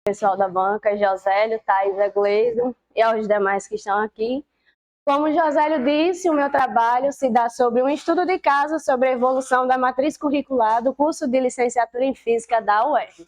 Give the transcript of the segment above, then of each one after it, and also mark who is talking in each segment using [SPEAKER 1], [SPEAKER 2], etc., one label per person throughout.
[SPEAKER 1] Pessoal da banca, Josélio, Thaisa, Gleison e aos demais que estão aqui. Como Josélio disse, o meu trabalho se dá sobre um estudo de caso sobre a evolução da matriz curricular do curso de licenciatura em Física da UERJ.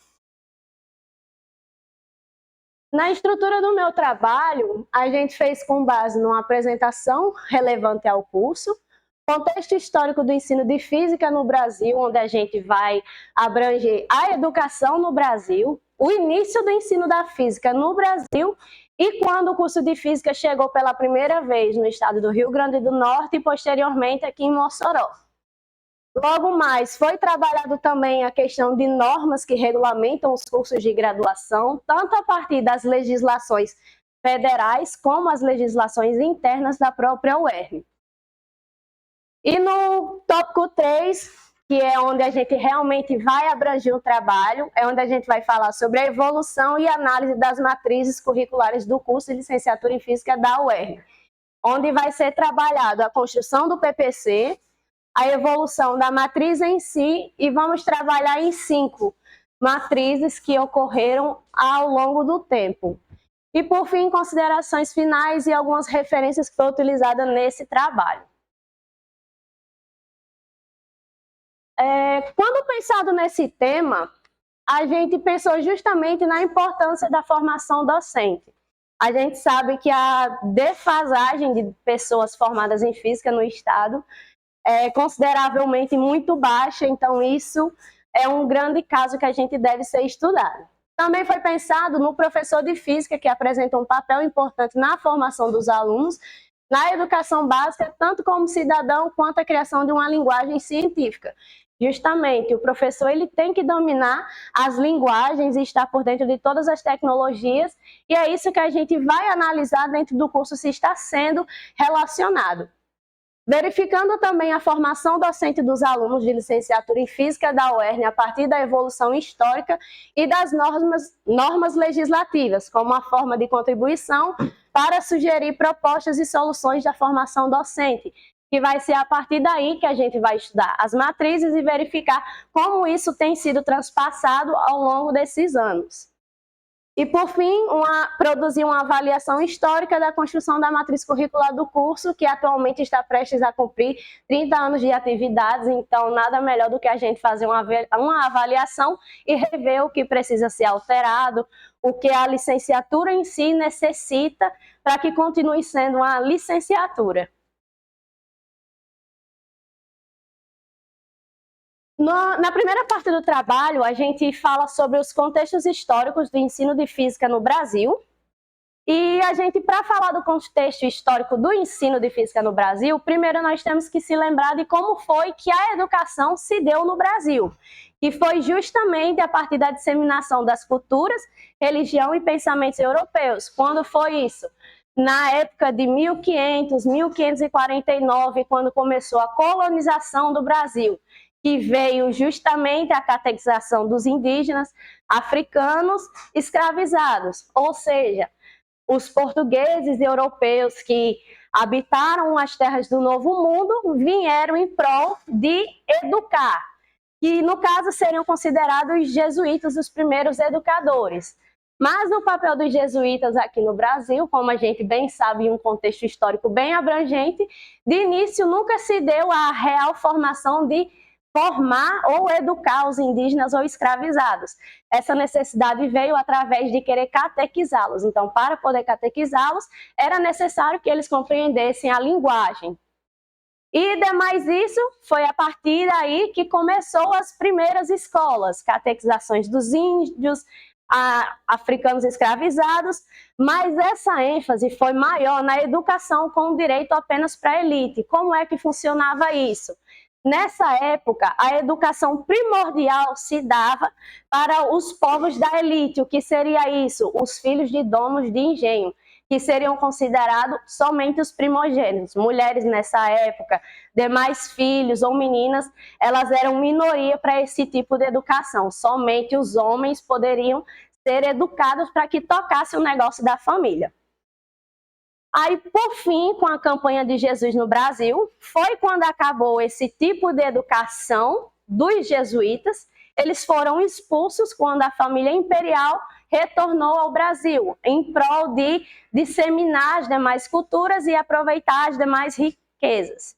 [SPEAKER 1] Na estrutura do meu trabalho, a gente fez com base numa apresentação relevante ao curso, contexto histórico do ensino de Física no Brasil, onde a gente vai abranger a educação no Brasil, o início do ensino da Física no Brasil e quando o curso de Física chegou pela primeira vez no estado do Rio Grande do Norte e posteriormente aqui em Mossoró. Logo mais, foi trabalhado também a questão de normas que regulamentam os cursos de graduação, tanto a partir das legislações federais como as legislações internas da própria UERJ. E no tópico 3, que é onde a gente realmente vai abranger o trabalho, é onde a gente vai falar sobre a evolução e análise das matrizes curriculares do curso de licenciatura em Física da UERJ, onde vai ser trabalhado a construção do PPC, a evolução da matriz em si, e vamos trabalhar em 5 matrizes que ocorreram ao longo do tempo. E por fim, considerações finais e algumas referências que foram utilizadas nesse trabalho. Quando pensado nesse tema, a gente pensou justamente na importância da formação docente. A gente sabe que a defasagem de pessoas formadas em física no estado é consideravelmente muito baixa, então isso é um grande caso que a gente deve ser estudado. Também foi pensado no professor de física, que apresenta um papel importante na formação dos alunos, na educação básica, tanto como cidadão, quanto a criação de uma linguagem científica. Justamente, o professor ele tem que dominar as linguagens e estar por dentro de todas as tecnologias, e é isso que a gente vai analisar dentro do curso se está sendo relacionado. Verificando também a formação docente dos alunos de licenciatura em Física da UERJ a partir da evolução histórica e das normas legislativas, como uma forma de contribuição para sugerir propostas e soluções da formação docente, que vai ser a partir daí que a gente vai estudar as matrizes e verificar como isso tem sido transpassado ao longo desses anos. E, por fim, produzir uma avaliação histórica da construção da matriz curricular do curso, que atualmente está prestes a cumprir 30 anos de atividades, então nada melhor do que a gente fazer uma avaliação e rever o que precisa ser alterado, o que a licenciatura em si necessita para que continue sendo uma licenciatura. Na primeira parte do trabalho, a gente fala sobre os contextos históricos do ensino de física no Brasil. E a gente, para falar do contexto histórico do ensino de física no Brasil, primeiro nós temos que se lembrar de como foi que a educação se deu no Brasil, que foi justamente a partir da disseminação das culturas, religião e pensamentos europeus. Quando foi isso? Na época de 1500, 1549, quando começou a colonização do Brasil, que veio justamente a catequização dos indígenas africanos escravizados, ou seja, os portugueses e europeus que habitaram as terras do Novo Mundo vieram em prol de educar, que no caso seriam considerados os jesuítas os primeiros educadores. Mas no papel dos jesuítas aqui no Brasil, como a gente bem sabe, em um contexto histórico bem abrangente, de início nunca se deu a real formação de formar ou educar os indígenas ou escravizados. Essa necessidade veio através de querer catequizá-los. Então, para poder catequizá-los, era necessário que eles compreendessem a linguagem. E, demais isso, foi a partir daí que começou as primeiras escolas, catequizações dos índios, africanos escravizados, mas essa ênfase foi maior na educação com direito apenas para a elite. Como é que funcionava isso? Nessa época, a educação primordial se dava para os povos da elite. O que seria isso? Os filhos de donos de engenho, que seriam considerados somente os primogênitos. Mulheres nessa época, demais filhos ou meninas, elas eram minoria para esse tipo de educação. Somente os homens poderiam ser educados para que tocasse o negócio da família. Aí, por fim, com a campanha de Jesus no Brasil, foi quando acabou esse tipo de educação dos jesuítas. Eles foram expulsos quando a família imperial retornou ao Brasil em prol de disseminar as demais culturas e aproveitar as demais riquezas.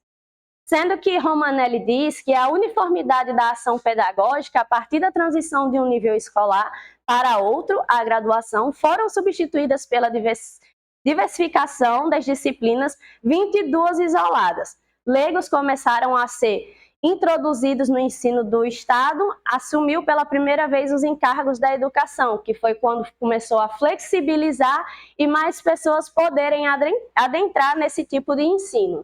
[SPEAKER 1] Sendo que Romanelli diz que a uniformidade da ação pedagógica a partir da transição de um nível escolar para outro, a graduação, foram substituídas pela diversificação das disciplinas 22 isoladas. Leigos começaram a ser introduzidos no ensino do Estado, assumiu pela primeira vez os encargos da educação, que foi quando começou a flexibilizar e mais pessoas poderem adentrar nesse tipo de ensino.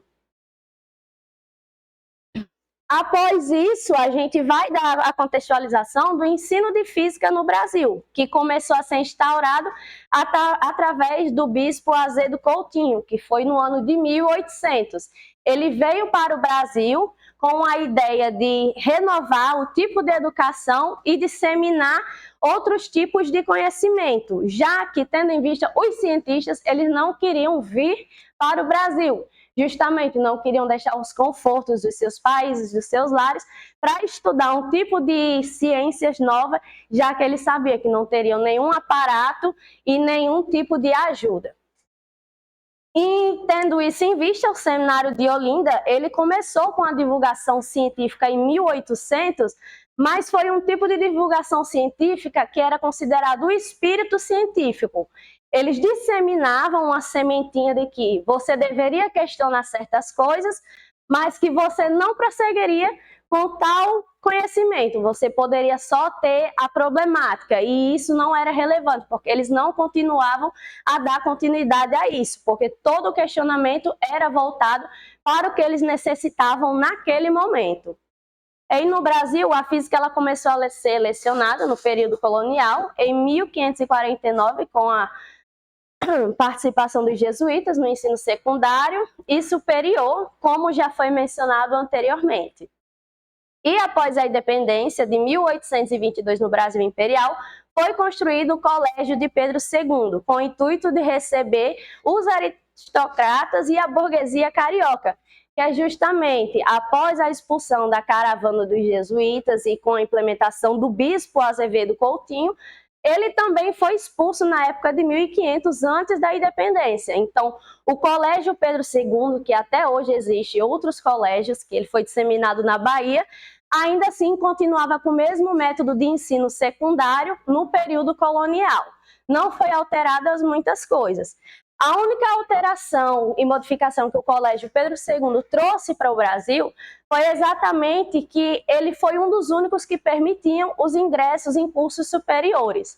[SPEAKER 1] Após isso, a gente vai dar a contextualização do ensino de física no Brasil, que começou a ser instaurado através do bispo Azevedo Coutinho, que foi no ano de 1800. Ele veio para o Brasil com a ideia de renovar o tipo de educação e disseminar outros tipos de conhecimento, já que, tendo em vista os cientistas, eles não queriam vir para o Brasil. Justamente não queriam deixar os confortos dos seus países, dos seus lares, para estudar um tipo de ciências nova, já que eles sabiam que não teriam nenhum aparato e nenhum tipo de ajuda. E tendo isso em vista, o Seminário de Olinda, ele começou com a divulgação científica em 1800, mas foi um tipo de divulgação científica que era considerado o espírito científico. Eles disseminavam uma sementinha de que você deveria questionar certas coisas, mas que você não prosseguiria com tal conhecimento. Você poderia só ter a problemática, e isso não era relevante, porque eles não continuavam a dar continuidade a isso, porque todo o questionamento era voltado para o que eles necessitavam naquele momento. E no Brasil, a física ela começou a ser lecionada no período colonial, em 1549, com a participação dos jesuítas no ensino secundário e superior, como já foi mencionado anteriormente. E após a independência de 1822 no Brasil Imperial, foi construído o Colégio de Pedro II, com o intuito de receber os aristocratas e a burguesia carioca, que é justamente após a expulsão da caravana dos jesuítas e com a implementação do bispo Azevedo Coutinho, ele também foi expulso na época de 1500, antes da independência. Então, o Colégio Pedro II, que até hoje existe outros colégios, que ele foi disseminado na Bahia, ainda assim continuava com o mesmo método de ensino secundário no período colonial. Não foi alteradas muitas coisas. A única alteração e modificação que o Colégio Pedro II trouxe para o Brasil foi exatamente que ele foi um dos únicos que permitiam os ingressos em cursos superiores.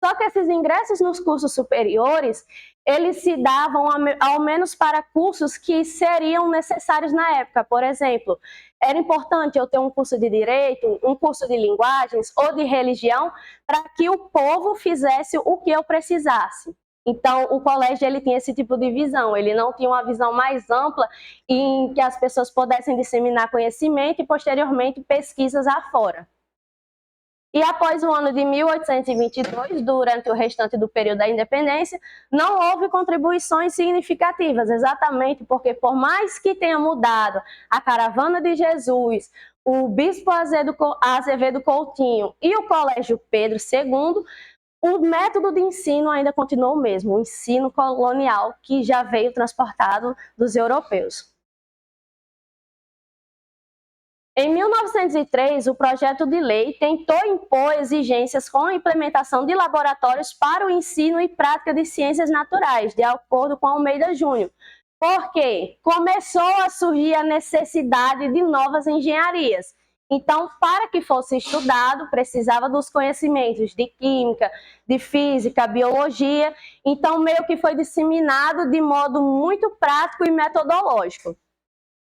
[SPEAKER 1] Só que esses ingressos nos cursos superiores, eles se davam ao menos para cursos que seriam necessários na época. Por exemplo, era importante eu ter um curso de direito, um curso de linguagens ou de religião, para que o povo fizesse o que eu precisasse. Então, o colégio ele tinha esse tipo de visão, ele não tinha uma visão mais ampla em que as pessoas pudessem disseminar conhecimento e, posteriormente, pesquisas afora. E após o ano de 1822, durante o restante do período da independência, não houve contribuições significativas, exatamente porque, por mais que tenha mudado a Caravana de Jesus, o Bispo Azevedo Coutinho e o Colégio Pedro II, o método de ensino ainda continuou o mesmo, o ensino colonial que já veio transportado dos europeus. Em 1903, o projeto de lei tentou impor exigências com a implementação de laboratórios para o ensino e prática de ciências naturais, de acordo com Almeida Júnior. Por quê? Começou a surgir a necessidade de novas engenharias. Então, para que fosse estudado, precisava dos conhecimentos de química, de física, biologia. Então, meio que foi disseminado de modo muito prático e metodológico.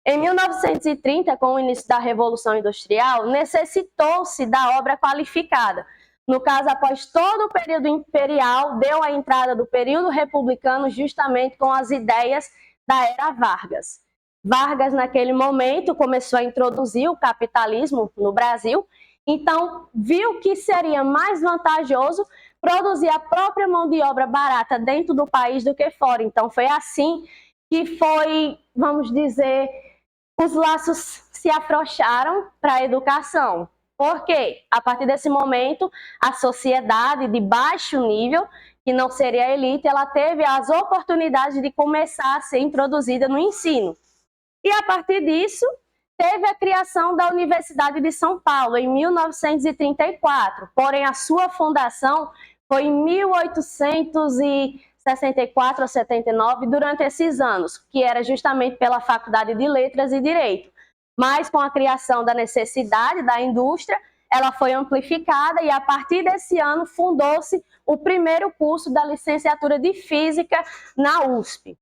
[SPEAKER 1] Em 1930, com o início da Revolução Industrial, necessitou-se da obra qualificada. No caso, após todo o período imperial, deu a entrada do período republicano justamente com as ideias da era Vargas. Vargas, naquele momento, começou a introduzir o capitalismo no Brasil, então viu que seria mais vantajoso produzir a própria mão de obra barata dentro do país do que fora. Então foi assim que foi, vamos dizer, os laços se afrouxaram para a educação. Porque, a partir desse momento, a sociedade de baixo nível, que não seria a elite, ela teve as oportunidades de começar a ser introduzida no ensino. E, a partir disso, teve a criação da Universidade de São Paulo, em 1934. Porém, a sua fundação foi em 1864 ou 79, durante esses anos, que era justamente pela Faculdade de Letras e Direito. Mas com a criação da necessidade da indústria, ela foi amplificada e a partir desse ano fundou-se o primeiro curso da licenciatura de Física na USP,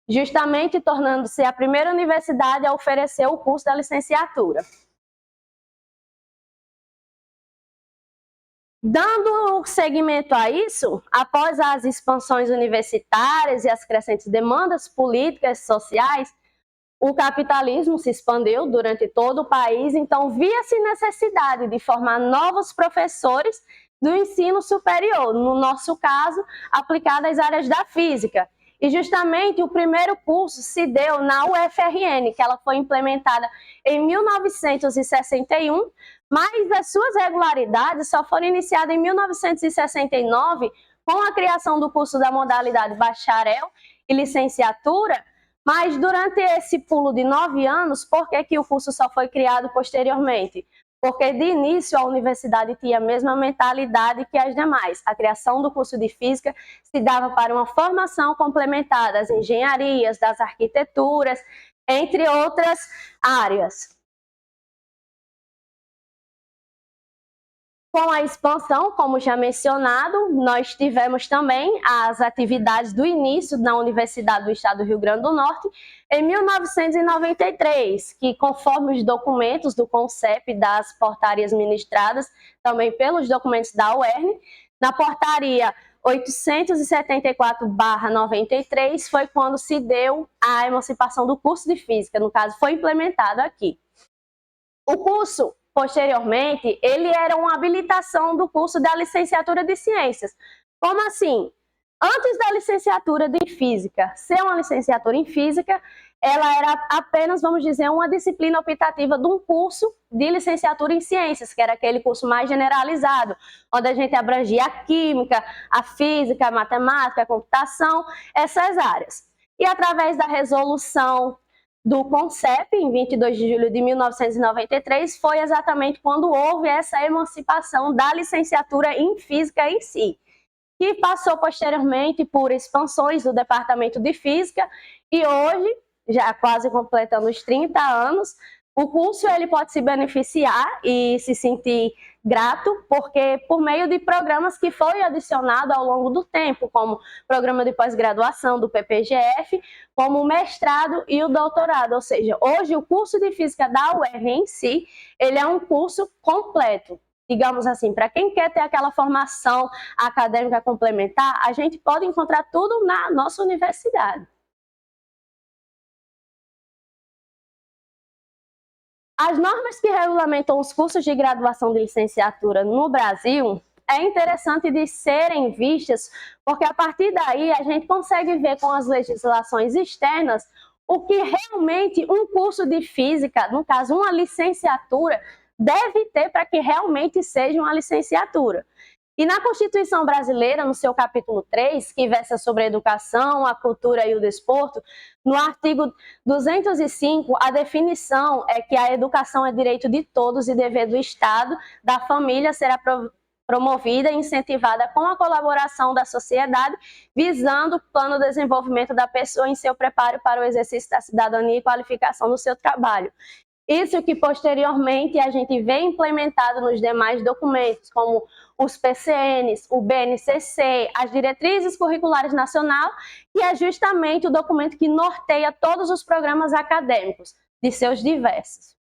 [SPEAKER 1] justamente tornando-se a primeira universidade a oferecer o curso da licenciatura. Dando seguimento a isso, após as expansões universitárias e as crescentes demandas políticas e sociais, o capitalismo se expandiu durante todo o país, então via-se necessidade de formar novos professores do ensino superior, no nosso caso, aplicado às áreas da física. E justamente o primeiro curso se deu na UFRN, que ela foi implementada em 1961, mas as suas regularidades só foram iniciadas em 1969, com a criação do curso da modalidade bacharel e licenciatura. Mas durante esse pulo de 9 anos, por que o curso só foi criado posteriormente? Porque de início a universidade tinha a mesma mentalidade que as demais. A criação do curso de Física se dava para uma formação complementar das engenharias, das arquiteturas, entre outras áreas. Com a expansão, como já mencionado, nós tivemos também as atividades do início na Universidade do Estado do Rio Grande do Norte, em 1993, que conforme os documentos do CONCEP das portarias ministradas, também pelos documentos da UERN, na portaria 874/93 foi quando se deu a emancipação do curso de Física, no caso foi implementado aqui. O curso, posteriormente, ele era uma habilitação do curso da licenciatura de Ciências. Como assim? Antes da licenciatura de Física ser uma licenciatura em Física, ela era apenas, vamos dizer, uma disciplina optativa de um curso de licenciatura em Ciências, que era aquele curso mais generalizado, onde a gente abrangia a Química, a Física, a Matemática, a Computação, essas áreas. E através da resolução do CONCEP, em 22 de julho de 1993, foi exatamente quando houve essa emancipação da licenciatura em Física em si, que passou posteriormente por expansões do Departamento de Física e hoje, já quase completando os 30 anos, o curso ele pode se beneficiar e se sentir grato, porque por meio de programas que foi adicionado ao longo do tempo, como programa de pós-graduação do PPGF, como o mestrado e o doutorado, ou seja, hoje o curso de Física da UERN em si, ele é um curso completo. Digamos assim, para quem quer ter aquela formação acadêmica complementar, a gente pode encontrar tudo na nossa universidade. As normas que regulamentam os cursos de graduação de licenciatura no Brasil é interessante de serem vistas, porque a partir daí a gente consegue ver com as legislações externas o que realmente um curso de física, no caso uma licenciatura, deve ter para que realmente seja uma licenciatura. E na Constituição Brasileira, no seu capítulo 3, que versa sobre a educação, a cultura e o desporto, no artigo 205, a definição é que a educação é direito de todos e dever do Estado, da família será promovida e incentivada com a colaboração da sociedade, visando o plano de desenvolvimento da pessoa em seu preparo para o exercício da cidadania e qualificação do seu trabalho. Isso que posteriormente a gente vê implementado nos demais documentos, como os PCNs, o BNCC, as Diretrizes Curriculares Nacional, que é justamente o documento que norteia todos os programas acadêmicos, de seus diversos.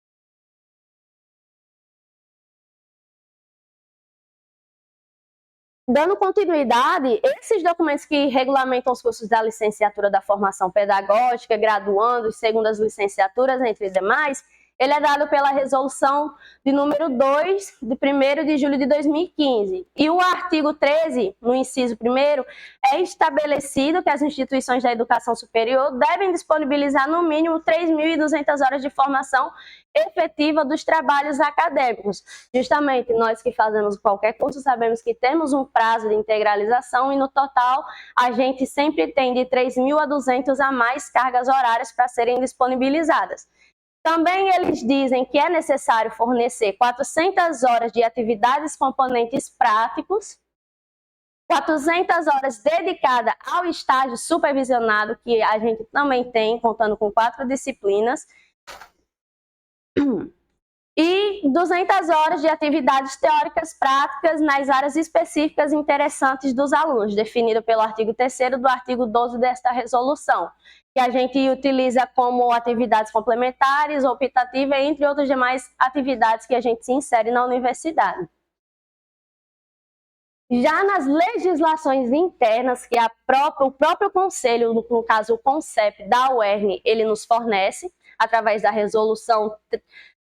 [SPEAKER 1] Dando continuidade, esses documentos que regulamentam os cursos da licenciatura da formação pedagógica, graduandos, segundas licenciaturas, entre demais, ele é dado pela resolução de número 2, de 1º de julho de 2015. E o artigo 13, no inciso 1º, é estabelecido que as instituições da educação superior devem disponibilizar no mínimo 3.200 horas de formação efetiva dos trabalhos acadêmicos. Justamente, nós que fazemos qualquer curso sabemos que temos um prazo de integralização e no total a gente sempre tem de 3.000 a 200 a mais cargas horárias para serem disponibilizadas. Também eles dizem que é necessário fornecer 400 horas de atividades componentes práticos, 400 horas dedicadas ao estágio supervisionado, que a gente também tem, contando com 4 disciplinas, e 200 horas de atividades teóricas práticas nas áreas específicas interessantes dos alunos, definido pelo artigo 3º do artigo 12 desta resolução, que a gente utiliza como atividades complementares, optativas, entre outras demais atividades que a gente se insere na universidade. Já nas legislações internas que o próprio Conselho, no caso o CONCEP da UERN, ele nos fornece, através da resolução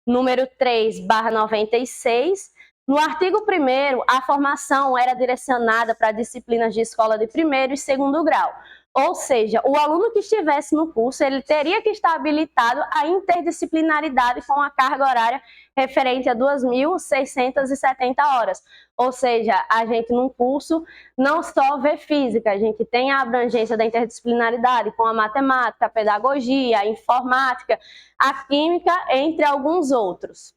[SPEAKER 1] número 3/96, no artigo 1º, a formação era direcionada para disciplinas de escola de 1º e 2º grau. Ou seja, o aluno que estivesse no curso, ele teria que estar habilitado à interdisciplinaridade com a carga horária referente a 2.670 horas. Ou seja, a gente num curso não só vê física, a gente tem a abrangência da interdisciplinaridade com a matemática, a pedagogia, a informática, a química, entre alguns outros.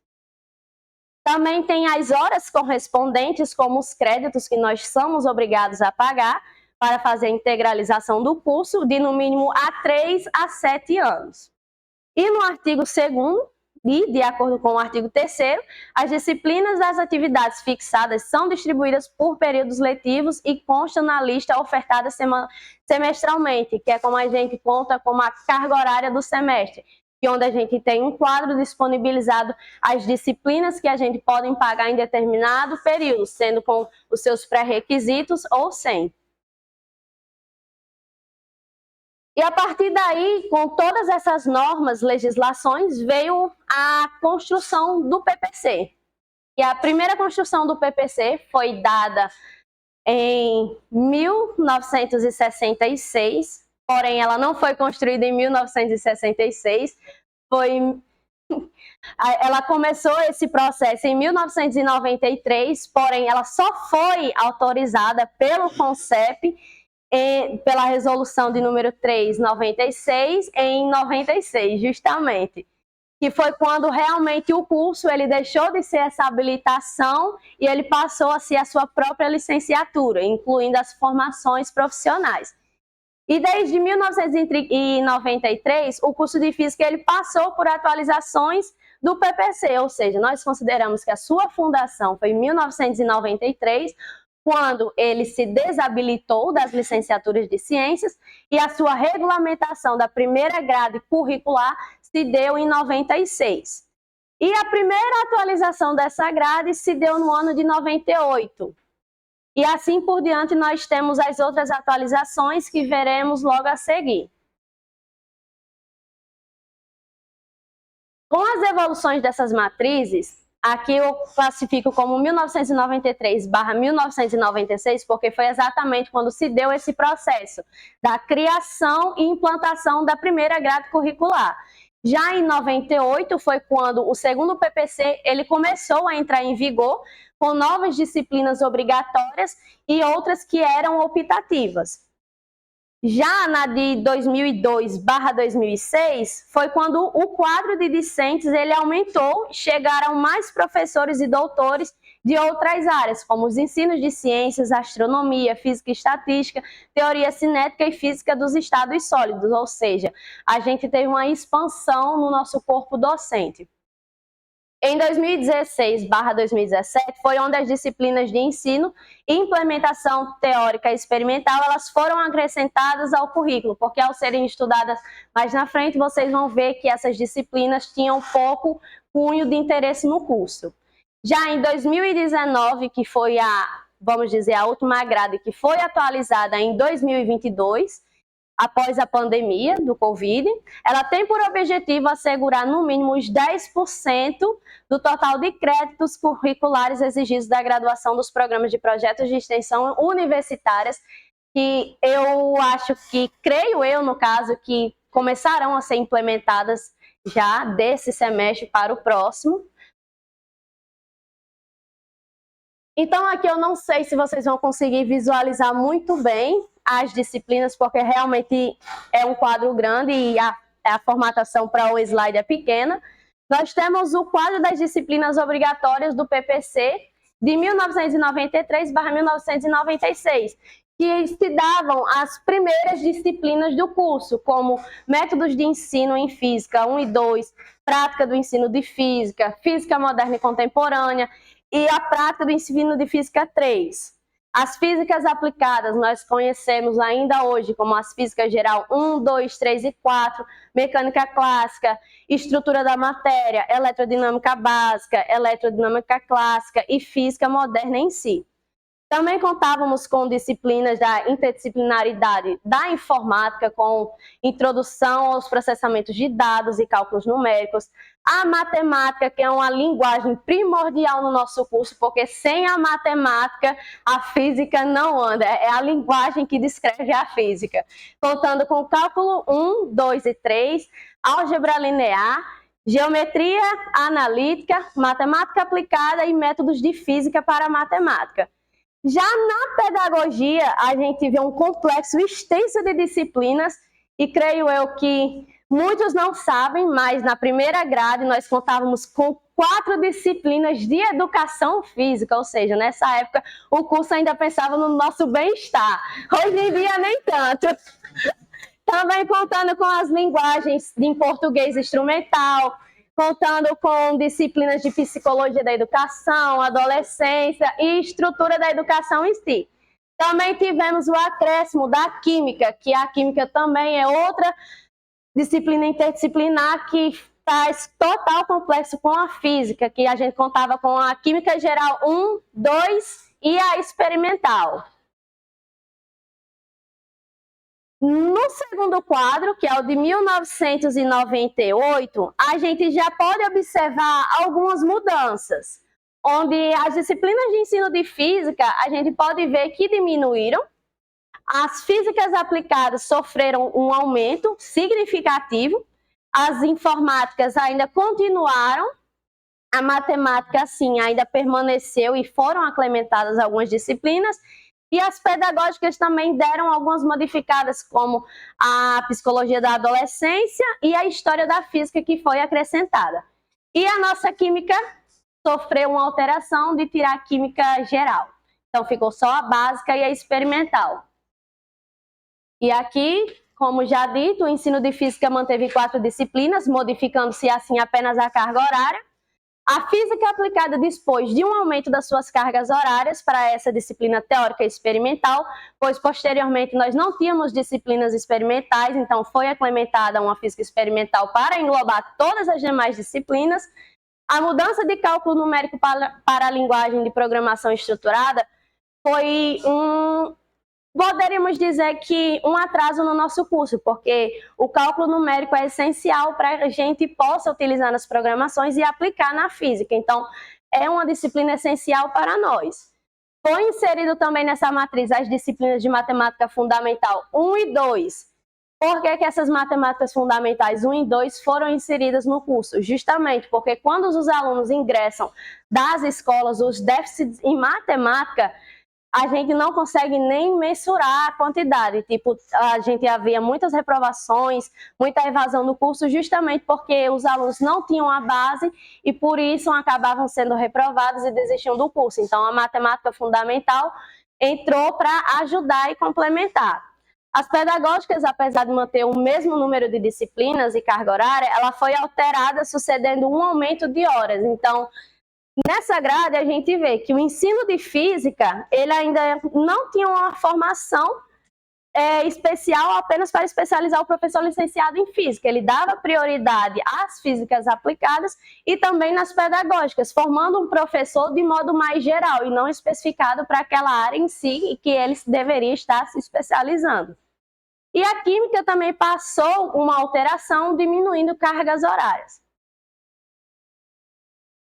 [SPEAKER 1] Também tem as horas correspondentes, como os créditos que nós somos obrigados a pagar, para fazer a integralização do curso de no mínimo a 3 a 7 anos. E no artigo 2º, e de acordo com o artigo 3º, as disciplinas das atividades fixadas são distribuídas por períodos letivos e constam na lista ofertada semestralmente, que é como a gente conta como a carga horária do semestre, e onde a gente tem um quadro disponibilizado as disciplinas que a gente pode pagar em determinado período, sendo com os seus pré-requisitos ou sem. E a partir daí, com todas essas normas, legislações, veio a construção do PPC. E a primeira construção do PPC foi dada em 1966, porém ela não foi construída em 1966, ela começou esse processo em 1993, porém ela só foi autorizada pelo CONCEP pela resolução de número 396 em 96, justamente, que foi quando realmente o curso ele deixou de ser essa habilitação e ele passou a ser a sua própria licenciatura, incluindo as formações profissionais. E desde 1993, o curso de Física ele passou por atualizações do PPC, ou seja, nós consideramos que a sua fundação foi em 1993, quando ele se desabilitou das licenciaturas de ciências e a sua regulamentação da primeira grade curricular se deu em 96. E a primeira atualização dessa grade se deu no ano de 98. E assim por diante nós temos as outras atualizações que veremos logo a seguir. Com as evoluções dessas matrizes, aqui eu classifico como 1993/1996, porque foi exatamente quando se deu esse processo da criação e implantação da primeira grade curricular. Já em 98 foi quando o segundo PPC ele começou a entrar em vigor, com novas disciplinas obrigatórias e outras que eram optativas. Já na de 2002/2006, foi quando o quadro de discentes ele aumentou, chegaram mais professores e doutores de outras áreas, como os ensinos de ciências, astronomia, física e estatística, teoria cinética e física dos estados sólidos, ou seja, a gente teve uma expansão no nosso corpo docente. Em 2016/2017 foi onde as disciplinas de ensino e implementação teórica e experimental elas foram acrescentadas ao currículo, porque ao serem estudadas mais na frente vocês vão ver que essas disciplinas tinham pouco cunho de interesse no curso. Já em 2019, que foi vamos dizer, a última grade que foi atualizada em 2022, após a pandemia do Covid. Ela tem por objetivo assegurar no mínimo os 10% do total de créditos curriculares exigidos da graduação dos programas de projetos de extensão universitárias, que eu acho que, creio eu, no caso, que começarão a ser implementadas já desse semestre para o próximo. Então, aqui eu não sei se vocês vão conseguir visualizar muito bem as disciplinas, porque realmente é um quadro grande e a formatação para o slide é pequena. Nós temos o quadro das disciplinas obrigatórias do PPC de 1993/1996, que se davam as primeiras disciplinas do curso, como métodos de ensino em física 1 e 2, prática do ensino de física, física moderna e contemporânea, e a prática do ensino de física 3. As físicas aplicadas nós conhecemos ainda hoje como as físicas geral 1, 2, 3 e 4, mecânica clássica, estrutura da matéria, eletrodinâmica básica, eletrodinâmica clássica e física moderna em si. Também contávamos com disciplinas da interdisciplinaridade da informática, com introdução aos processamentos de dados e cálculos numéricos, a matemática, que é uma linguagem primordial no nosso curso, porque sem a matemática a física não anda, é a linguagem que descreve a física. Contando com cálculo 1, 2 e 3, álgebra linear, geometria analítica, matemática aplicada e métodos de física para a matemática. Já na pedagogia, a gente vê um complexo extenso de disciplinas e creio eu que muitos não sabem, mas na primeira grade nós contávamos com 4 disciplinas de educação física, ou seja, nessa época o curso ainda pensava no nosso bem-estar. Hoje em dia nem tanto. Também contando com as linguagens em português instrumental, contando com disciplinas de psicologia da educação, adolescência e estrutura da educação em si. Também tivemos o acréscimo da química, que a química também é outra disciplina interdisciplinar que faz total complexo com a física, que a gente contava com a química geral 1, 2 e a experimental. No segundo quadro, que é o de 1998, a gente já pode observar algumas mudanças, onde as disciplinas de ensino de física, a gente pode ver que diminuíram, as físicas aplicadas sofreram um aumento significativo, as informáticas ainda continuaram, a matemática, sim, ainda permaneceu e foram implementadas algumas disciplinas, e as pedagógicas também deram algumas modificadas, como a psicologia da adolescência e a história da física, que foi acrescentada. E a nossa química sofreu uma alteração de tirar a química geral. Então ficou só a básica e a experimental. E aqui, como já dito, o ensino de física manteve 4 disciplinas, modificando-se assim apenas a carga horária. A física aplicada dispôs de um aumento das suas cargas horárias para essa disciplina teórica e experimental, pois posteriormente nós não tínhamos disciplinas experimentais, então foi implementada uma física experimental para englobar todas as demais disciplinas. A mudança de cálculo numérico para a linguagem de programação estruturada foi poderíamos dizer que um atraso no nosso curso, porque o cálculo numérico é essencial para que a gente possa utilizar nas programações e aplicar na física. Então, é uma disciplina essencial para nós. Foi inserido também nessa matriz as disciplinas de matemática fundamental 1 e 2. Por que essas matemáticas fundamentais 1 e 2 foram inseridas no curso? Justamente porque quando os alunos ingressam das escolas, os déficits em matemática, a gente não consegue nem mensurar a quantidade. Tipo, a gente havia muitas reprovações, muita evasão no curso, justamente porque os alunos não tinham a base e por isso acabavam sendo reprovados e desistiam do curso. Então, a matemática fundamental entrou para ajudar e complementar. As pedagógicas, apesar de manter o mesmo número de disciplinas e carga horária, ela foi alterada sucedendo um aumento de horas. Então, nessa grade, a gente vê que o ensino de física, ele ainda não tinha uma formação especial apenas para especializar o professor licenciado em física. Ele dava prioridade às físicas aplicadas e também nas pedagógicas, formando um professor de modo mais geral e não especificado para aquela área em si e que ele deveria estar se especializando. E a química também passou uma alteração, diminuindo cargas horárias.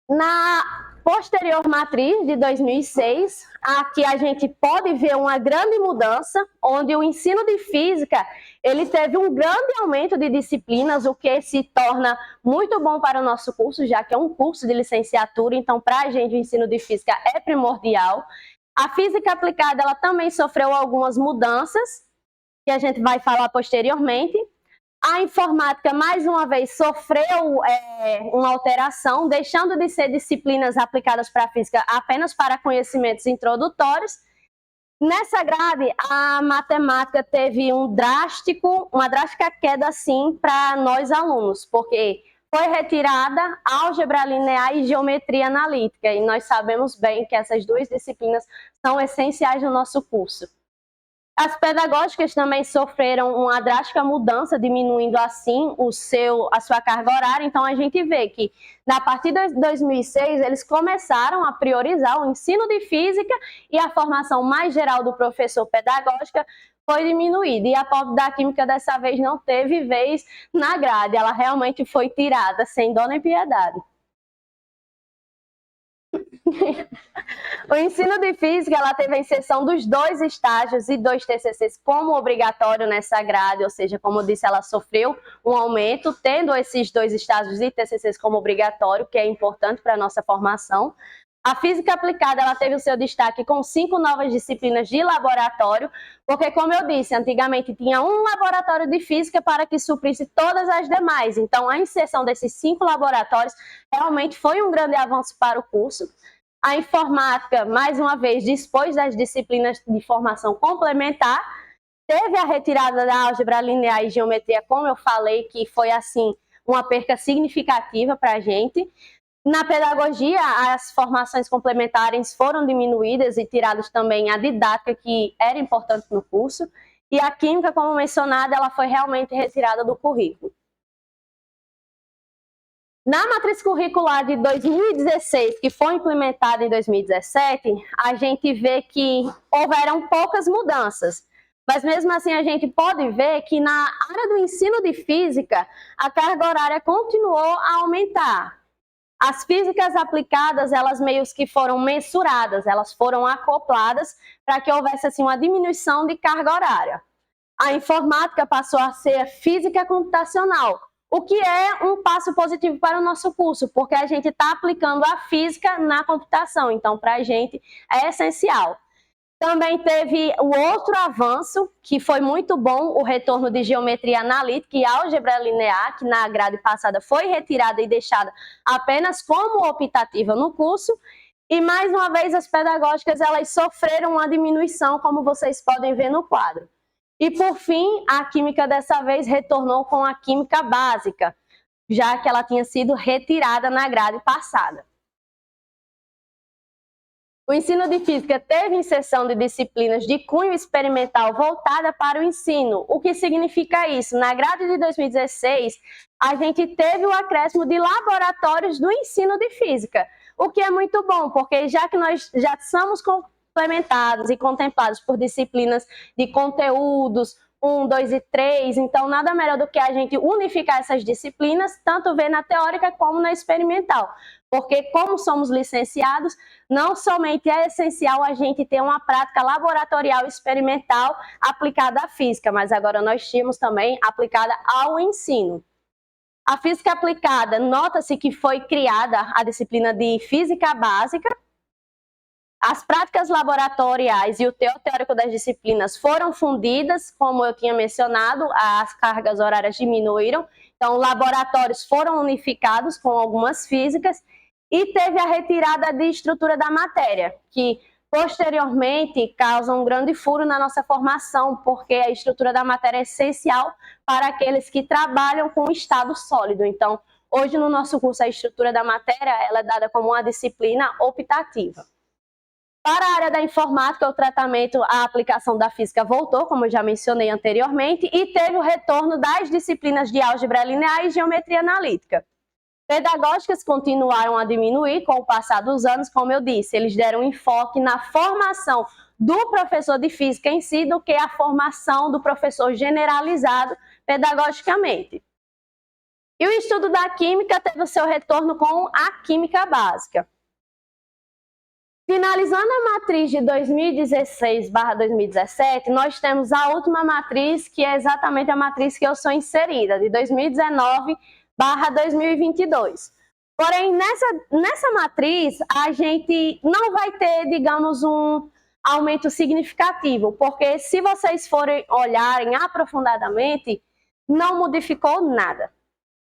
[SPEAKER 1] Na posterior matriz de 2006, aqui a gente pode ver uma grande mudança, onde o ensino de física ele teve um grande aumento de disciplinas, o que se torna muito bom para o nosso curso, já que é um curso de licenciatura, então para a gente o ensino de física é primordial. A física aplicada ela também sofreu algumas mudanças, que a gente vai falar posteriormente. A informática, mais uma vez, sofreu uma alteração, deixando de ser disciplinas aplicadas para a física apenas para conhecimentos introdutórios. Nessa grade, a matemática teve uma drástica queda, assim, para nós alunos, porque foi retirada álgebra linear e geometria analítica, e nós sabemos bem que essas duas disciplinas são essenciais no nosso curso. As pedagógicas também sofreram uma drástica mudança, diminuindo assim a sua carga horária. Então, a gente vê que, a partir de 2006, eles começaram a priorizar o ensino de física e a formação mais geral do professor pedagógica foi diminuída. E a pauta da química, dessa vez, não teve vez na grade. Ela realmente foi tirada, sem dó nem piedade. O ensino de física ela teve a inserção dos 2 estágios e 2 TCCs como obrigatório nessa grade, ou seja, como eu disse, ela sofreu um aumento, tendo esses 2 estágios e TCCs como obrigatório, que é importante para a nossa formação. A física aplicada ela teve o seu destaque com 5 novas disciplinas de laboratório, porque, como eu disse, antigamente tinha um laboratório de física para que suprisse todas as demais. Então, a inserção desses 5 laboratórios realmente foi um grande avanço para o curso. A informática, mais uma vez, dispôs das disciplinas de formação complementar, teve a retirada da álgebra linear e geometria, como eu falei, que foi, assim, uma perca significativa para a gente. Na pedagogia, as formações complementares foram diminuídas e tiradas também a didática, que era importante no curso, e a química, como mencionada, ela foi realmente retirada do currículo. Na matriz curricular de 2016, que foi implementada em 2017, a gente vê que houveram poucas mudanças. Mas mesmo assim a gente pode ver que na área do ensino de física, a carga horária continuou a aumentar. As físicas aplicadas, elas meio que foram mensuradas, elas foram acopladas para que houvesse assim, uma diminuição de carga horária. A informática passou a ser física computacional, o que é um passo positivo para o nosso curso, porque a gente está aplicando a física na computação, então para a gente é essencial. Também teve o outro avanço, que foi muito bom, o retorno de geometria analítica e álgebra linear, que na grade passada foi retirada e deixada apenas como optativa no curso. E mais uma vez as pedagógicas elas sofreram uma diminuição, como vocês podem ver no quadro. E, por fim, a química dessa vez retornou com a química básica, já que ela tinha sido retirada na grade passada. O ensino de física teve inserção de disciplinas de cunho experimental voltada para o ensino. O que significa isso? Na grade de 2016, a gente teve o acréscimo de laboratórios do ensino de física, o que é muito bom, porque já que nós já somos complementados e contemplados por disciplinas de conteúdos 1, 2 e 3, então nada melhor do que a gente unificar essas disciplinas, tanto ver na teórica como na experimental, porque como somos licenciados, não somente é essencial a gente ter uma prática laboratorial experimental aplicada à física, mas agora nós tínhamos também aplicada ao ensino. A física aplicada, nota-se que foi criada a disciplina de física básica. As práticas laboratoriais e o teórico das disciplinas foram fundidas, como eu tinha mencionado, as cargas horárias diminuíram, então laboratórios foram unificados com algumas físicas e teve a retirada de estrutura da matéria, que posteriormente causa um grande furo na nossa formação, porque a estrutura da matéria é essencial para aqueles que trabalham com estado sólido. Então, hoje no nosso curso a estrutura da matéria ela é dada como uma disciplina optativa. Para a área da informática, o tratamento, a aplicação da física voltou, como eu já mencionei anteriormente, e teve o retorno das disciplinas de álgebra linear e geometria analítica. Pedagógicas continuaram a diminuir com o passar dos anos, como eu disse, eles deram enfoque na formação do professor de física em si do que a formação do professor generalizado pedagogicamente. E o estudo da química teve o seu retorno com a química básica. Finalizando a matriz de 2016/2017, nós temos a última matriz, que é exatamente a matriz que eu sou inserida, de 2019/2022. Porém, nessa matriz, a gente não vai ter, digamos, um aumento significativo, porque se vocês forem olharem aprofundadamente, não modificou nada.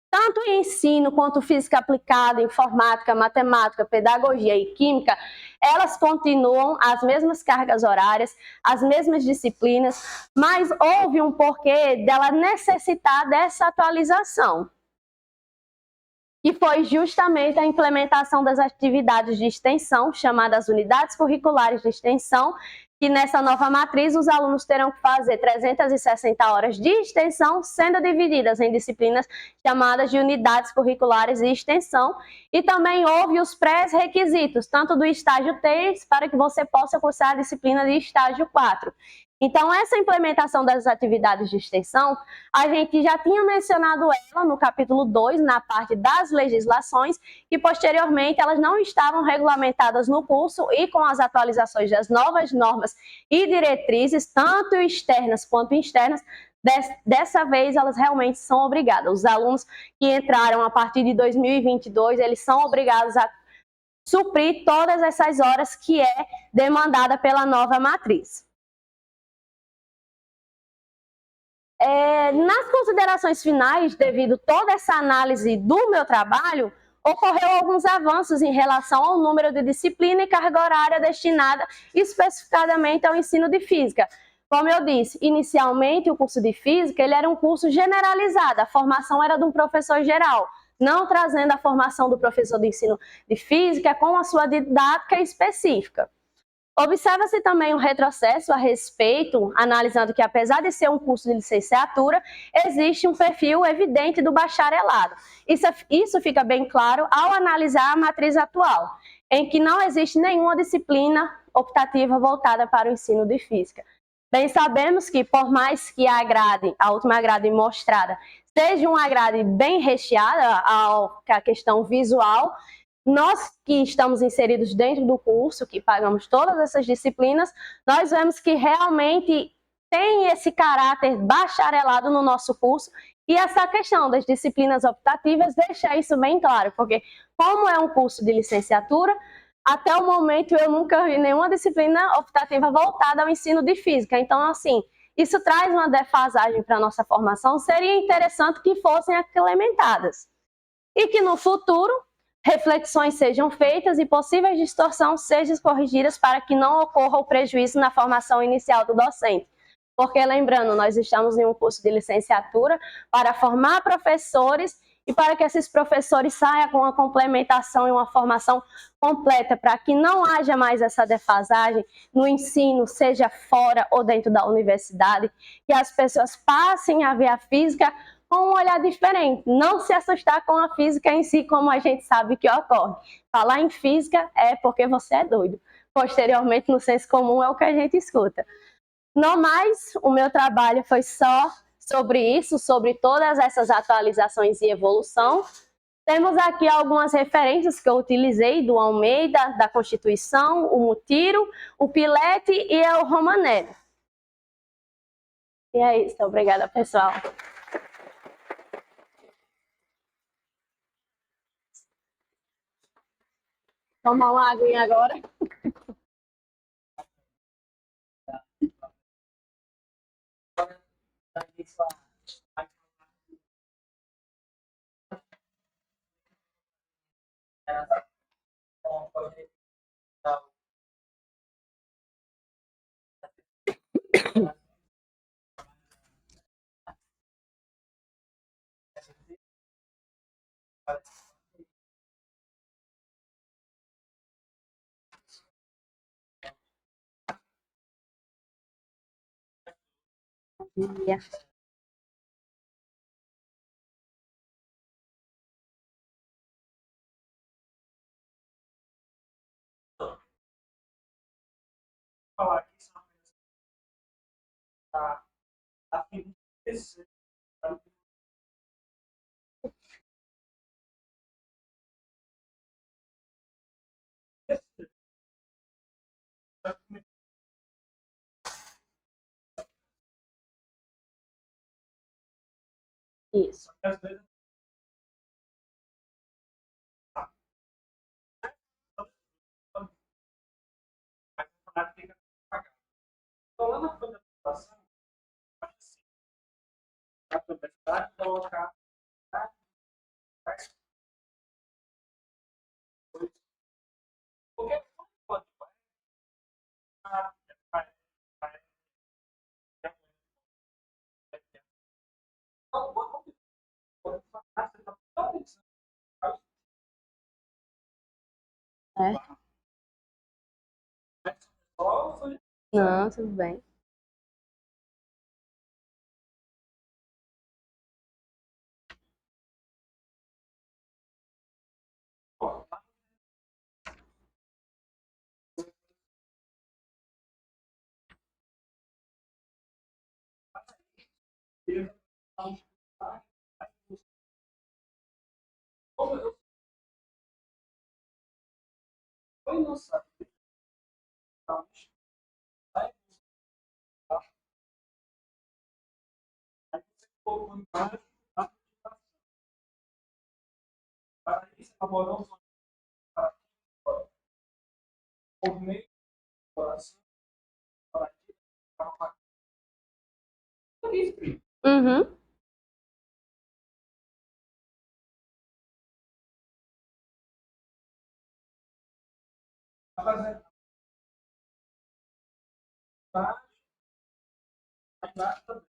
[SPEAKER 1] Tanto em ensino quanto física aplicada, informática, matemática, pedagogia e química, elas continuam as mesmas cargas horárias, as mesmas disciplinas, mas houve um porquê dela necessitar dessa atualização. E foi justamente a implementação das atividades de extensão, chamadas unidades curriculares de extensão, que nessa nova matriz os alunos terão que fazer 360 horas de extensão, sendo divididas em disciplinas chamadas de unidades curriculares de extensão, e também houve os pré-requisitos, tanto do estágio 3, para que você possa cursar a disciplina de estágio 4. Então, essa implementação das atividades de extensão, a gente já tinha mencionado ela no capítulo 2, na parte das legislações, e posteriormente elas não estavam regulamentadas no curso, e com as atualizações das novas normas e diretrizes, tanto externas quanto internas, dessa vez elas realmente são obrigadas. Os alunos que entraram a partir de 2022, eles são obrigados a suprir todas essas horas que é demandada pela nova matriz. Nas considerações finais, devido a toda essa análise do meu trabalho, ocorreu alguns avanços em relação ao número de disciplina e carga horária destinada especificadamente ao ensino de física. Como eu disse, inicialmente o curso de física ele era um curso generalizado, a formação era de um professor geral, não trazendo a formação do professor de ensino de física com a sua didática específica. Observa-se também um retrocesso a respeito, analisando que apesar de ser um curso de licenciatura, existe um perfil evidente do bacharelado. Isso fica bem claro ao analisar a matriz atual, em que não existe nenhuma disciplina optativa voltada para o ensino de física. Bem sabemos que, por mais que a grade, a última grade mostrada, seja uma grade bem recheada à questão visual, nós que estamos inseridos dentro do curso, que pagamos todas essas disciplinas, nós vemos que realmente tem esse caráter bacharelado no nosso curso, e essa questão das disciplinas optativas deixa isso bem claro, porque como é um curso de licenciatura, até o momento eu nunca vi nenhuma disciplina optativa voltada ao ensino de física. Então, assim, isso traz uma defasagem para a nossa formação, seria interessante que fossem implementadas. E que no futuro reflexões sejam feitas e possíveis distorções sejam corrigidas para que não ocorra o prejuízo na formação inicial do docente. Porque, lembrando, nós estamos em um curso de licenciatura para formar professores e para que esses professores saiam com uma complementação e uma formação completa, para que não haja mais essa defasagem no ensino, seja fora ou dentro da universidade, que as pessoas passem a ver a física com um olhar diferente, não se assustar com a física em si, como a gente sabe que ocorre. Falar em física é porque você é doido. Posteriormente, no senso comum, é o que a gente escuta. No mais, o meu trabalho foi só sobre isso, sobre todas essas atualizações e evolução. Temos aqui algumas referências que eu utilizei do Almeida, da Constituição, o Mutiro, o Pilete e o Romanelli. E é isso, obrigada, pessoal. Tomar uma aguinha agora. Yeah.
[SPEAKER 2] falar aqui são a figura desse.
[SPEAKER 1] Isso.
[SPEAKER 2] Às vezes, então, lá na folha da população, acho assim, a publicidade colocar qualquer coisa pode
[SPEAKER 1] É. Não, tudo bem.
[SPEAKER 2] Foi no site. Aí você colocou embaixo a aplicação. Para isso, elaboramos por meio de coração para que
[SPEAKER 1] Uhum.
[SPEAKER 2] apresentar também.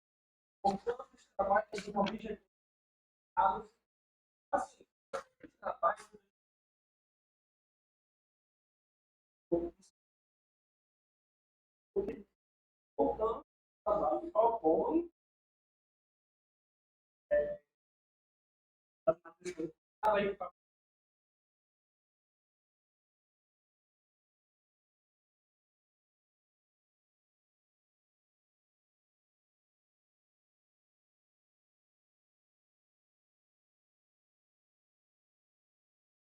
[SPEAKER 2] Portanto, os trabalhos de uma objetividade assim, os trabalhos portanto, o trabalho propõe a lei